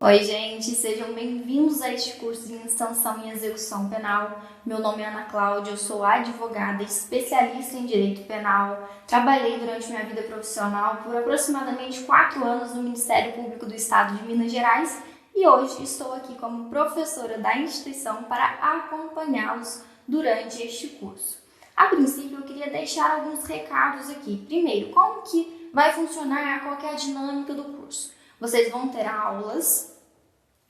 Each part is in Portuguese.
Oi, gente, sejam bem-vindos a este curso de Instrução e Execução Penal. Meu nome é Ana Cláudia, eu sou advogada, especialista em Direito Penal. Trabalhei durante minha vida profissional por aproximadamente 4 anos no Ministério Público do Estado de Minas Gerais e hoje estou aqui como professora da instituição para acompanhá-los durante este curso. A princípio, eu queria deixar alguns recados aqui. Primeiro, como que vai funcionar, qual que é a dinâmica do curso? Vocês vão ter aulas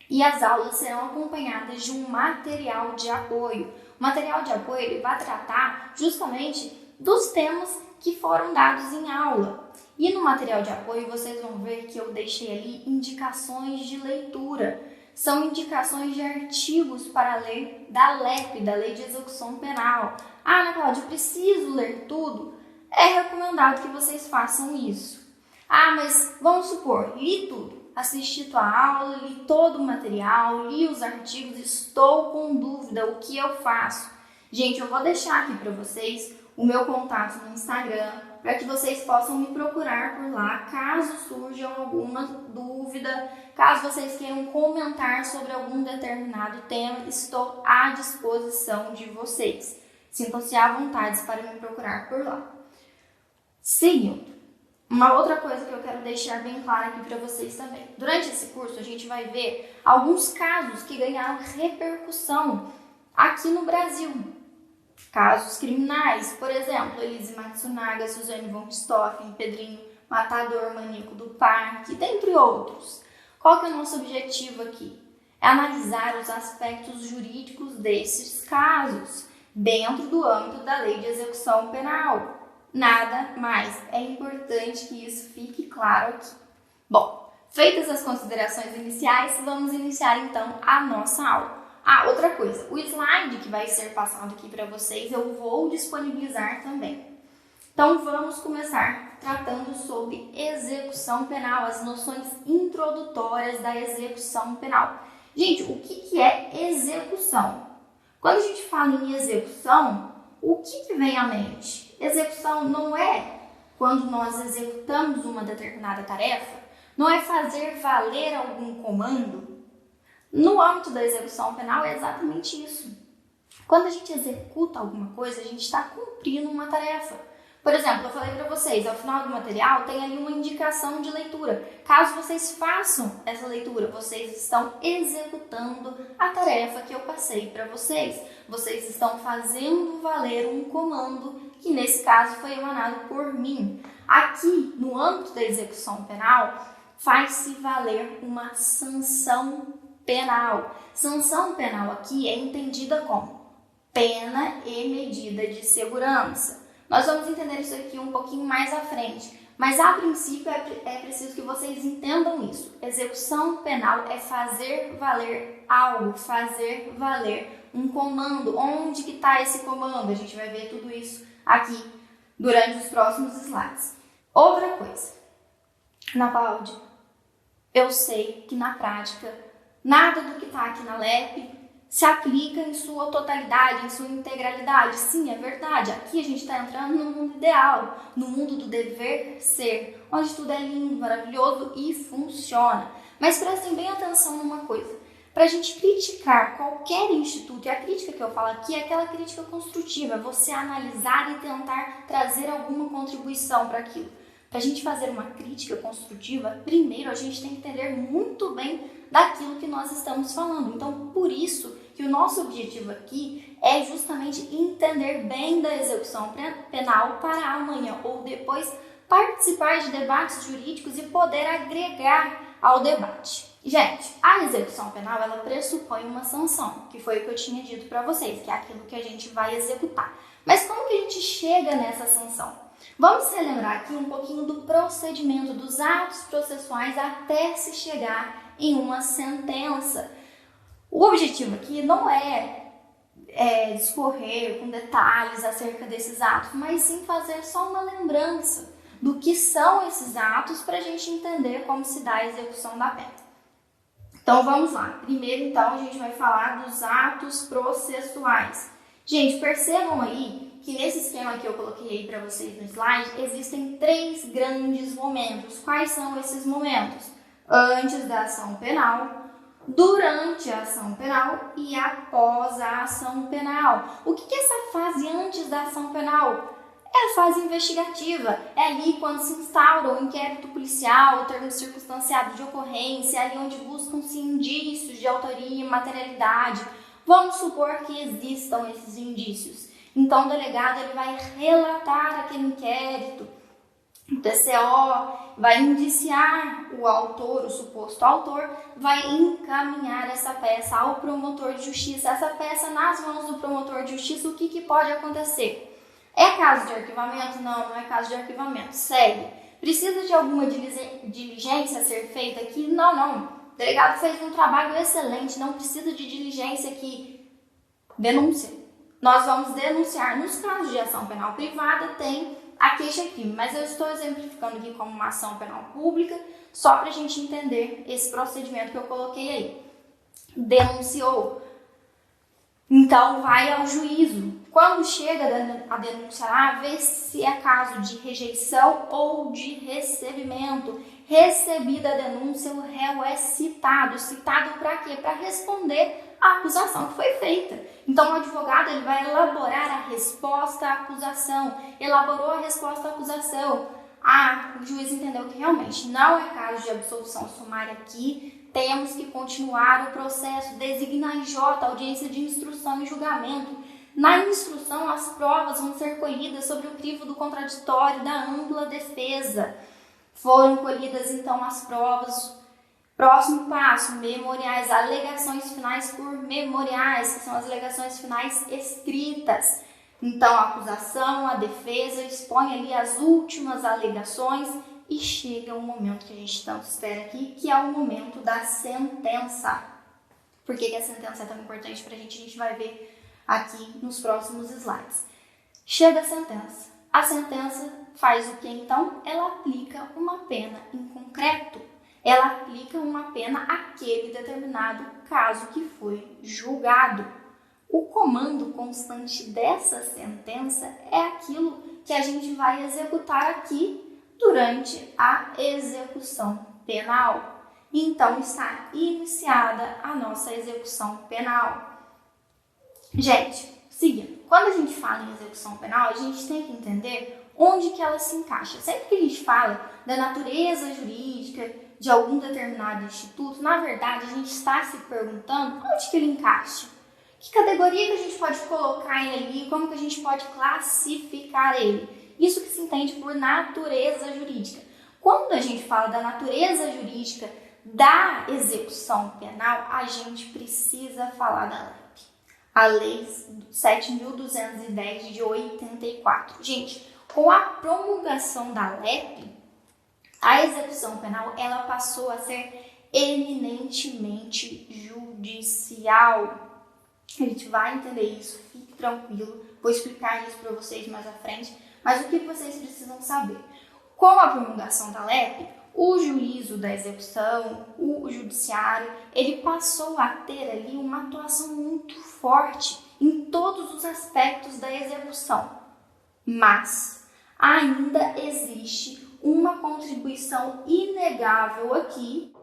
e as aulas serão acompanhadas de um material de apoio. O material de apoio ele vai tratar justamente dos temas que foram dados em aula. E no material de apoio vocês vão ver que eu deixei ali indicações de leitura. São indicações de artigos para ler da LEP, da Lei de Execução Penal. Ah, Ana Cláudia, eu preciso ler tudo? É recomendado que vocês façam isso. Ah, mas vamos supor, li tudo. Assisti tua aula, li todo o material, li os artigos, estou com dúvida, o que eu faço? Gente, eu vou deixar aqui para vocês o meu contato no Instagram, para que vocês possam me procurar por lá, caso surja alguma dúvida, caso vocês queiram comentar sobre algum determinado tema, estou à disposição de vocês. Sintam-se à vontade para me procurar por lá. Seguindo. Uma outra coisa que eu quero deixar bem clara aqui para vocês também. Durante esse curso, a gente vai ver alguns casos que ganharam repercussão aqui no Brasil. Casos criminais, por exemplo, Elise Matsunaga, Suzane von Richthofen, Pedrinho Matador, Maníaco do Parque, dentre outros. Qual que é o nosso objetivo aqui? É analisar os aspectos jurídicos desses casos, dentro do âmbito da Lei de Execução Penal. Nada mais. É importante que isso fique claro aqui. Bom, feitas as considerações iniciais, vamos iniciar então a nossa aula. Ah, outra coisa, o slide que vai ser passado aqui para vocês eu vou disponibilizar também. Então vamos começar tratando sobre execução penal, as noções introdutórias da execução penal. Gente, o que é execução? Quando a gente fala em execução, o que vem à mente? Execução não é quando nós executamos uma determinada tarefa, não é fazer valer algum comando. No âmbito da execução penal é exatamente isso. Quando a gente executa alguma coisa, a gente está cumprindo uma tarefa. Por exemplo, eu falei para vocês, ao final do material tem ali uma indicação de leitura. Caso vocês façam essa leitura, vocês estão executando a tarefa que eu passei para vocês. Vocês estão fazendo valer um comando que nesse caso foi emanado por mim. Aqui, no âmbito da execução penal, faz-se valer uma sanção penal. Sanção penal aqui é entendida como pena e medida de segurança. Nós vamos entender isso aqui um pouquinho mais à frente, mas a princípio é preciso que vocês entendam isso. Execução penal é fazer valer algo, fazer valer um comando. Onde que está esse comando? A gente vai ver tudo isso aqui durante os próximos slides. Outra coisa, Ana Cláudia, eu sei que na prática nada do que está aqui na LEP se aplica em sua totalidade, em sua integralidade. Sim, é verdade. Aqui a gente está entrando no mundo ideal, no mundo do dever ser, onde tudo é lindo, maravilhoso e funciona. Mas prestem bem atenção numa coisa. Para a gente criticar qualquer instituto, e a crítica que eu falo aqui é aquela crítica construtiva, você analisar e tentar trazer alguma contribuição para aquilo. Para a gente fazer uma crítica construtiva, primeiro a gente tem que entender muito bem daquilo que nós estamos falando. Então, por isso que o nosso objetivo aqui é justamente entender bem da execução penal para amanhã ou depois participar de debates jurídicos e poder agregar ao debate. Gente, a execução penal ela pressupõe uma sanção, que foi o que eu tinha dito para vocês, que é aquilo que a gente vai executar. Mas como que a gente chega nessa sanção? Vamos relembrar aqui um pouquinho do procedimento, dos atos processuais até se chegar em uma sentença. O objetivo aqui não é discorrer com detalhes acerca desses atos, mas sim fazer só uma lembrança do que são esses atos para a gente entender como se dá a execução da pena. Então vamos lá. Primeiro então a gente vai falar dos atos processuais. Gente, percebam aí que nesse esquema que eu coloquei aí para vocês no slide, existem 3 grandes momentos. Quais são esses momentos? Antes da ação penal, durante a ação penal e após a ação penal. O que é essa fase antes da ação penal? É a fase investigativa, é ali quando se instaura o inquérito policial, o termo circunstanciado de ocorrência, é ali onde buscam-se indícios de autoria e materialidade. Vamos supor que existam esses indícios. Então o delegado ele vai relatar aquele inquérito, o TCO vai indiciar o autor, o suposto autor, vai encaminhar essa peça ao promotor de justiça. Essa peça nas mãos do promotor de justiça, o que pode acontecer? É caso de arquivamento? Não, não é caso de arquivamento. Segue. Precisa de alguma diligência a ser feita aqui? Não. O delegado fez um trabalho excelente, não precisa de diligência aqui. Denúncia. Nós vamos denunciar. Nos casos de ação penal privada, tem a queixa-crime, mas eu estou exemplificando aqui como uma ação penal pública, só para a gente entender esse procedimento que eu coloquei aí. Denunciou. Então, vai ao juízo. Quando chega a denúncia lá, vê se é caso de rejeição ou de recebimento. Recebida a denúncia, o réu é citado. Citado para quê? Para responder à acusação que foi feita. Então, o advogado ele vai elaborar a resposta à acusação. Elaborou a resposta à acusação. O juiz entendeu que realmente não é caso de absolvição sumária aqui. Temos que continuar o processo. Designa a IJ, audiência de instrução e julgamento. Na instrução, as provas vão ser colhidas sobre o crivo do contraditório e da ampla defesa. Foram colhidas, então, as provas. Próximo passo, memoriais, alegações finais por memoriais, que são as alegações finais escritas. Então, a acusação, a defesa expõe ali as últimas alegações e chega o momento que a gente tanto espera aqui, que é o momento da sentença. Por que a sentença é tão importante para a gente vai ver aqui nos próximos slides. Chega a sentença. A sentença faz o que então? Ela aplica uma pena em concreto. Ela aplica uma pena àquele determinado caso que foi julgado. O comando constante dessa sentença é aquilo que a gente vai executar aqui durante a execução penal. Então, está iniciada a nossa execução penal. Gente, seguindo, quando a gente fala em execução penal, a gente tem que entender onde que ela se encaixa. Sempre que a gente fala da natureza jurídica de algum determinado instituto, na verdade, a gente está se perguntando onde que ele encaixa. Que categoria que a gente pode colocar ele ali, como que a gente pode classificar ele. Isso que se entende por natureza jurídica. Quando a gente fala da natureza jurídica da execução penal, a gente precisa falar da LEP. A Lei 7.210 de 84. Gente, com a promulgação da LEP, a execução penal ela passou a ser eminentemente judicial. A gente vai entender isso, fique tranquilo, vou explicar isso para vocês mais à frente, mas o que vocês precisam saber? Com a promulgação da LEP, o juízo da execução, o judiciário, ele passou a ter ali uma atuação muito forte em todos os aspectos da execução. Mas ainda existe uma contribuição inegável aqui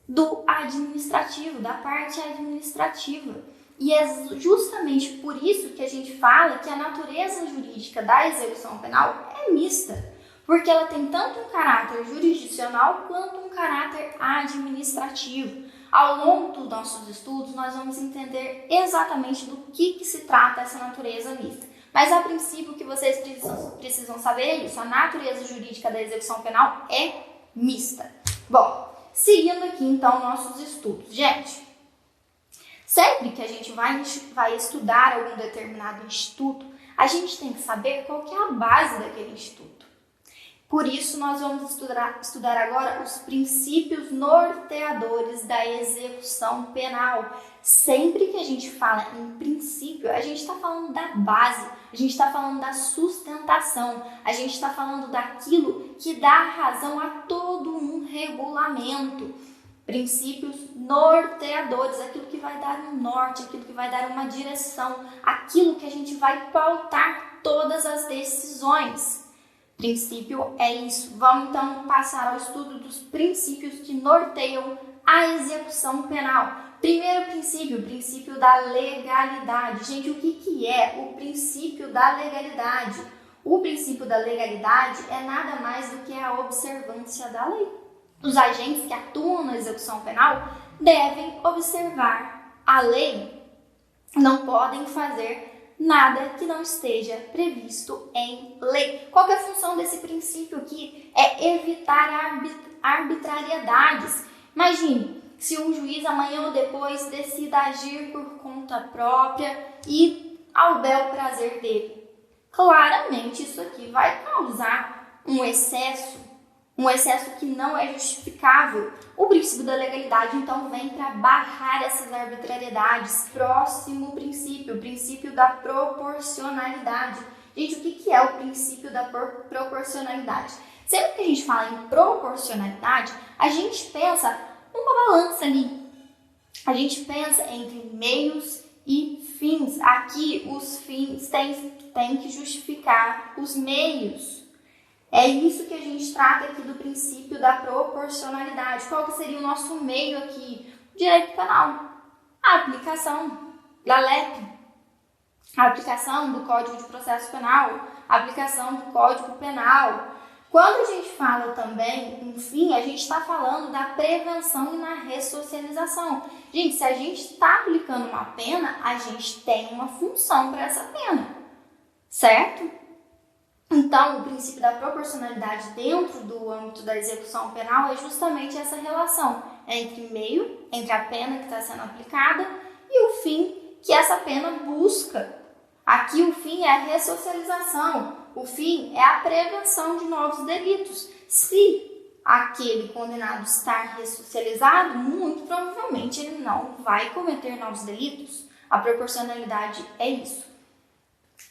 do administrativo, da parte administrativa. E é justamente por isso que a gente fala que a natureza jurídica da execução penal é mista. Porque ela tem tanto um caráter jurisdicional quanto um caráter administrativo. Ao longo dos nossos estudos, nós vamos entender exatamente do que se trata essa natureza mista. Mas, a princípio, o que vocês precisam saber é isso. A natureza jurídica da execução penal é mista. Bom, seguindo aqui, então, nossos estudos. Gente, sempre que a gente vai estudar algum determinado instituto, a gente tem que saber qual que é a base daquele instituto. Por isso, nós vamos estudar agora os princípios norteadores da execução penal. Sempre que a gente fala em princípio, a gente está falando da base, a gente está falando da sustentação, a gente está falando daquilo que dá razão a todo um regulamento. Princípios norteadores, aquilo que vai dar um norte, aquilo que vai dar uma direção, aquilo que a gente vai pautar todas as decisões. Princípio é isso. Vamos então passar ao estudo dos princípios que norteiam a execução penal. Primeiro princípio, o princípio da legalidade. Gente, o que é o princípio da legalidade? O princípio da legalidade é nada mais do que a observância da lei. Os agentes que atuam na execução penal devem observar a lei, não podem fazer nada que não esteja previsto em lei. Qual que é a função desse princípio aqui? É evitar arbitrariedades. Imagine, se um juiz amanhã ou depois decida agir por conta própria e ao bel prazer dele. Claramente isso aqui vai causar um excesso que não é justificável. O princípio da legalidade, então, vem para barrar essas arbitrariedades. Próximo princípio, o princípio da proporcionalidade. Gente, o que é o princípio da proporcionalidade? Sempre que a gente fala em proporcionalidade, a gente pensa numa balança ali. A gente pensa entre meios e fins. Aqui, os fins têm que justificar os meios. É isso que a gente trata aqui do princípio da proporcionalidade. Qual que seria o nosso meio aqui? Direito penal. A aplicação da LEP, a aplicação do Código de Processo Penal, a aplicação do Código Penal. Quando a gente fala também, enfim, a gente está falando da prevenção e na ressocialização. Gente, se a gente está aplicando uma pena, a gente tem uma função para essa pena, certo? Então, o princípio da proporcionalidade dentro do âmbito da execução penal é justamente essa relação entre meio, entre a pena que está sendo aplicada e o fim que essa pena busca. Aqui o fim é a ressocialização, o fim é a prevenção de novos delitos. Se aquele condenado estar ressocializado, muito provavelmente ele não vai cometer novos delitos. A proporcionalidade é isso.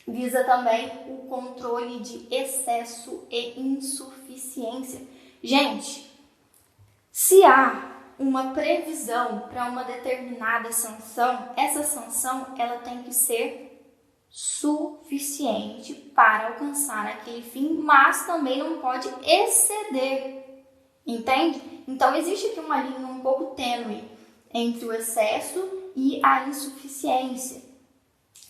Visa também o controle de excesso e insuficiência. Gente, se há uma previsão para uma determinada sanção, essa sanção ela tem que ser suficiente para alcançar aquele fim, mas também não pode exceder, entende? Então existe aqui uma linha um pouco tênue entre o excesso e a insuficiência,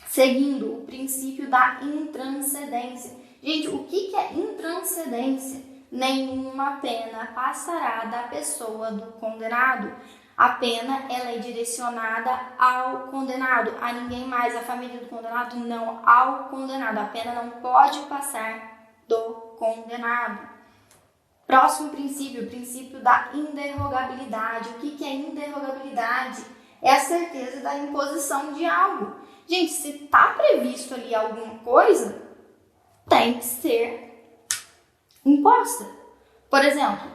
seguindo o princípio da intranscendência. Gente, o que é intranscendência? Nenhuma pena passará da pessoa do condenado. A pena ela é direcionada ao condenado, a ninguém mais, a família do condenado não, ao condenado. A pena não pode passar do condenado. Próximo princípio, o princípio da inderrogabilidade. O que é inderrogabilidade? É a certeza da imposição de algo. Gente, se está previsto ali alguma coisa, tem que ser imposta. Por exemplo,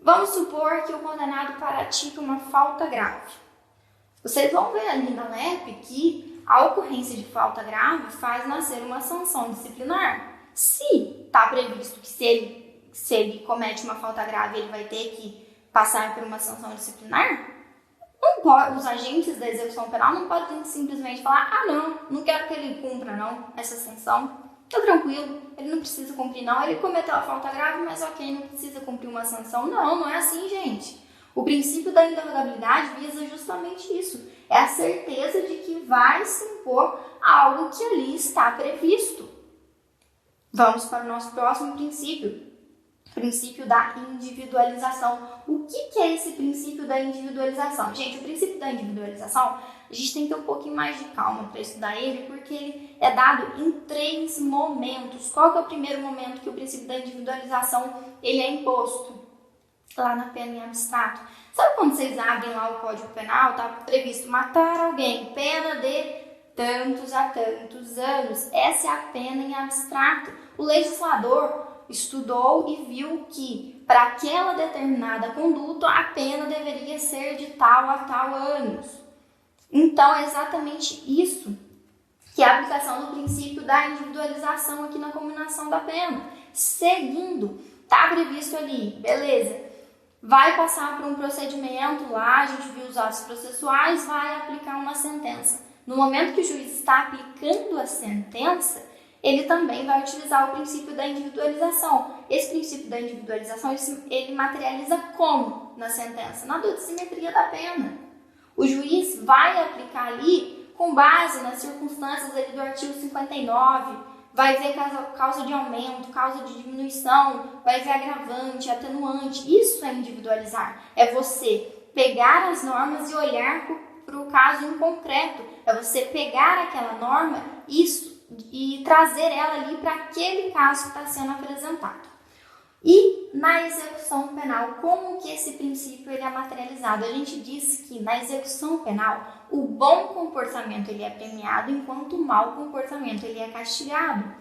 vamos supor que o condenado pratica uma falta grave. Vocês vão ver ali na LEP que a ocorrência de falta grave faz nascer uma sanção disciplinar. Se está previsto que se ele comete uma falta grave, ele vai ter que passar por uma sanção disciplinar, os agentes da execução penal não podem simplesmente falar: não quero que ele cumpra não essa sanção, tá tranquilo, ele não precisa cumprir não, ele cometeu a falta grave, mas ok, não precisa cumprir uma sanção. Não é assim, gente. O princípio da inderrogabilidade visa justamente isso, é a certeza de que vai se impor algo que ali está previsto. Vamos para o nosso próximo princípio. Princípio da individualização. O que é esse princípio da individualização? Gente, o princípio da individualização, a gente tem que ter um pouquinho mais de calma para estudar ele, porque ele é dado em 3 momentos. Qual que é o primeiro momento que o princípio da individualização ele é imposto? Lá na pena em abstrato. Sabe quando vocês abrem lá o Código Penal, está previsto matar alguém, pena de tantos a tantos anos. Essa é a pena em abstrato. O legislador estudou e viu que para aquela determinada conduta a pena deveria ser de tal a tal anos. Então é exatamente isso que é a aplicação do princípio da individualização aqui na combinação da pena. Seguindo, está previsto ali, beleza, vai passar por um procedimento lá, a gente viu os atos processuais, vai aplicar uma sentença. No momento que o juiz está aplicando a sentença, ele também vai utilizar o princípio da individualização. Esse princípio da individualização, ele materializa como na sentença? Na dosimetria da pena. O juiz vai aplicar ali com base nas circunstâncias ali do artigo 59, vai ver causa de aumento, causa de diminuição, vai ver agravante, atenuante. Isso é individualizar. É você pegar as normas e olhar para o caso em concreto. É você pegar aquela norma e trazer ela ali para aquele caso que está sendo apresentado. E na execução penal, como que esse princípio ele é materializado? A gente disse que na execução penal, o bom comportamento ele é premiado, enquanto o mau comportamento ele é castigado.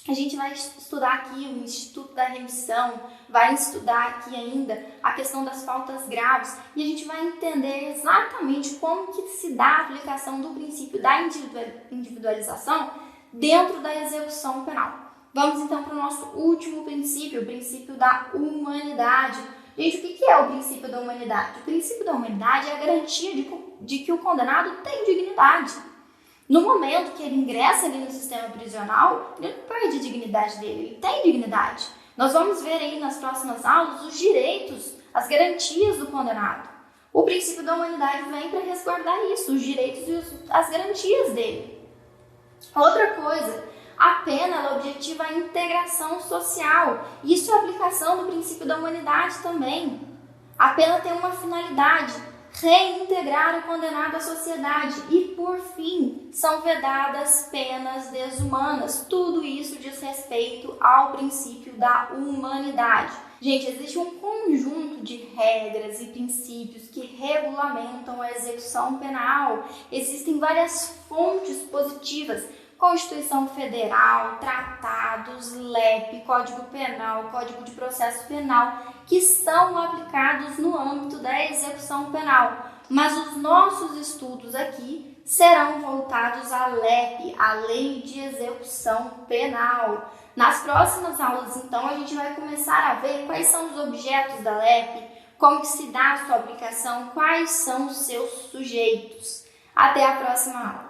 A gente vai estudar aqui o Instituto da Remissão, vai estudar aqui ainda a questão das faltas graves e a gente vai entender exatamente como que se dá a aplicação do princípio da individualização dentro da execução penal. Vamos então para o nosso último princípio, o princípio da humanidade. Gente, o que é o princípio da humanidade? O princípio da humanidade é a garantia de que o condenado tem dignidade. No momento que ele ingressa ali no sistema prisional, ele não perde a dignidade dele, ele tem dignidade. Nós vamos ver aí nas próximas aulas os direitos, as garantias do condenado. O princípio da humanidade vem para resguardar isso, os direitos e as garantias dele. Outra coisa, a pena ela objetiva a integração social. Isso é a aplicação do princípio da humanidade também. A pena tem uma finalidade, reintegrar o condenado à sociedade. E, por fim, são vedadas penas desumanas. Tudo isso diz respeito ao princípio da humanidade. Gente, existe um conjunto de regras e princípios que regulamentam a execução penal. Existem várias fontes positivas: Constituição Federal, tratados, LEP, Código Penal, Código de Processo Penal, que são aplicados no âmbito da execução penal. Mas os nossos estudos aqui serão voltados à LEP, a Lei de Execução Penal. Nas próximas aulas, então, a gente vai começar a ver quais são os objetos da LEP, como que se dá a sua aplicação, quais são os seus sujeitos. Até a próxima aula.